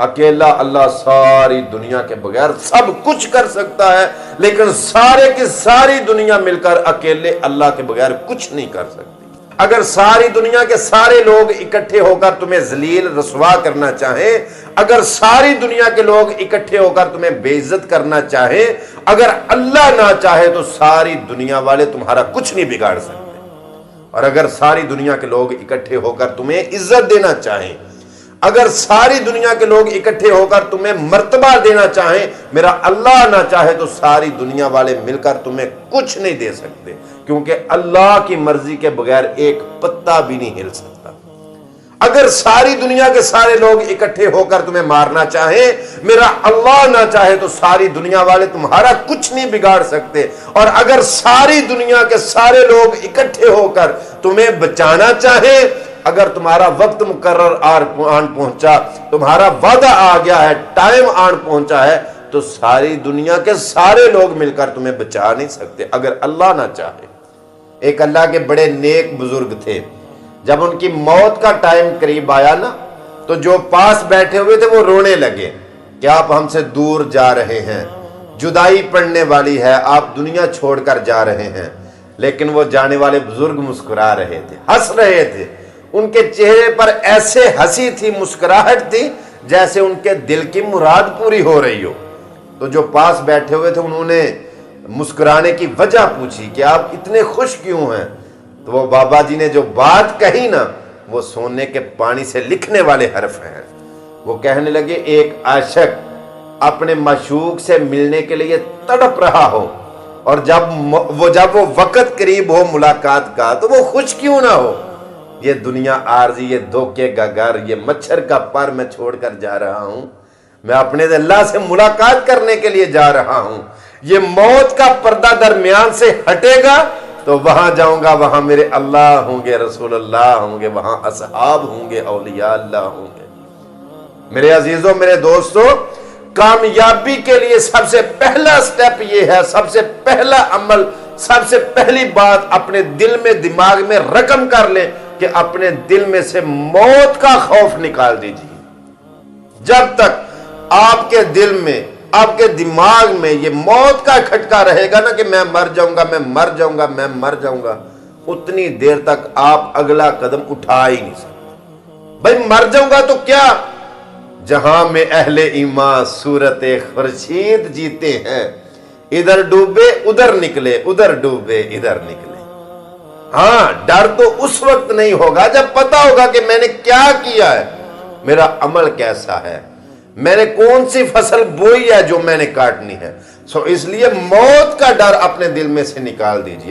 اکیلا اللہ ساری دنیا کے بغیر سب کچھ کر سکتا ہے، لیکن سارے کی ساری دنیا مل کر اکیلے اللہ کے بغیر کچھ نہیں کر سکتی۔ اگر ساری دنیا کے سارے لوگ اکٹھے ہو کر تمہیں ذلیل رسوا کرنا چاہیں، اگر ساری دنیا کے لوگ اکٹھے ہو کر تمہیں بے عزت کرنا چاہیں، اگر اللہ نہ چاہے تو ساری دنیا والے تمہارا کچھ نہیں بگاڑ سکتے۔ اور اگر ساری دنیا کے لوگ اکٹھے ہو کر تمہیں عزت دینا چاہیں، اگر ساری دنیا کے لوگ اکٹھے ہو کر تمہیں مرتبہ دینا چاہیں، میرا اللہ نہ چاہے تو ساری دنیا والے مل کر تمہیں کچھ نہیں دے سکتے، کیونکہ اللہ کی مرضی کے بغیر ایک پتا بھی نہیں ہل سکتا۔ اگر ساری دنیا کے سارے لوگ اکٹھے ہو کر تمہیں مارنا چاہیں، میرا اللہ نہ چاہے تو ساری دنیا والے تمہارا کچھ نہیں بگاڑ سکتے۔ اور اگر ساری دنیا کے سارے لوگ اکٹھے ہو کر تمہیں بچانا چاہیں، اگر تمہارا وقت مقرر آن پہنچا، تمہارا وعدہ آ گیا ہے، ٹائم آن پہنچا ہے، تو ساری دنیا کے سارے لوگ مل کر تمہیں بچا نہیں سکتے اگر اللہ نہ چاہے۔ ایک اللہ کے بڑے نیک بزرگ تھے، جب ان کی موت کا ٹائم قریب آیا نا، تو جو پاس بیٹھے ہوئے تھے وہ رونے لگے کہ آپ ہم سے دور جا رہے ہیں، جدائی پڑنے والی ہے، آپ دنیا چھوڑ کر جا رہے ہیں۔ لیکن وہ جانے والے بزرگ مسکرا رہے تھے، ہنس رہے تھے، ان کے چہرے پر ایسے ہنسی تھی، مسکراہٹ تھی، جیسے ان کے دل کی مراد پوری ہو رہی ہو۔ تو جو پاس بیٹھے ہوئے تھے انہوں نے مسکرانے کی وجہ پوچھی کہ آپ اتنے خوش کیوں ہیں؟ تو وہ بابا جی نے جو بات کہی نا، وہ سونے کے پانی سے لکھنے والے حرف ہیں۔ وہ کہنے لگے ایک عاشق اپنے معشوق سے ملنے کے لیے تڑپ رہا ہو، اور جب وہ وقت قریب ہو ملاقات کا تو وہ خوش کیوں نہ ہو؟ یہ دنیا عارضی، یہ دھوکے کا گھر، یہ مچھر کا پر میں چھوڑ کر جا رہا ہوں، میں اپنے اللہ سے ملاقات کرنے کے لیے جا رہا ہوں۔ یہ موت کا پردہ درمیان سے ہٹے گا تو وہاں جاؤں گا، وہاں میرے اللہ ہوں گے، رسول اللہ ہوں گے، وہاں اصحاب ہوں گے، اولیاء اللہ ہوں گے۔ میرے عزیزوں، میرے دوستوں، کامیابی کے لیے سب سے پہلا سٹیپ یہ ہے، سب سے پہلا عمل، سب سے پہلی بات اپنے دل میں، دماغ میں رقم کر لیں کہ اپنے دل میں سے موت کا خوف نکال دیجیے۔ جب تک آپ کے دل میں، آپ کے دماغ میں یہ موت کا کھٹکا رہے گا نا کہ میں مر جاؤں گا، میں مر جاؤں گا، میں مر جاؤں گا، اتنی دیر تک آپ اگلا قدم اٹھا ہی نہیں سکتے۔ بھائی مر جاؤں گا تو کیا؟ جہاں میں اہل ایمان صورت خورشید جیتے ہیں، ادھر ڈوبے ادھر نکلے، ادھر ڈوبے ادھر نکلے۔ ہاں، ڈر تو اس وقت نہیں ہوگا جب پتا ہوگا کہ میں نے کیا کیا ہے، میرا عمل کیسا ہے، میں نے کون سی فصل بوئی ہے جو میں نے کاٹنی ہے۔ اس لیے موت کا ڈر اپنے دل میں سے نکال دیجئے۔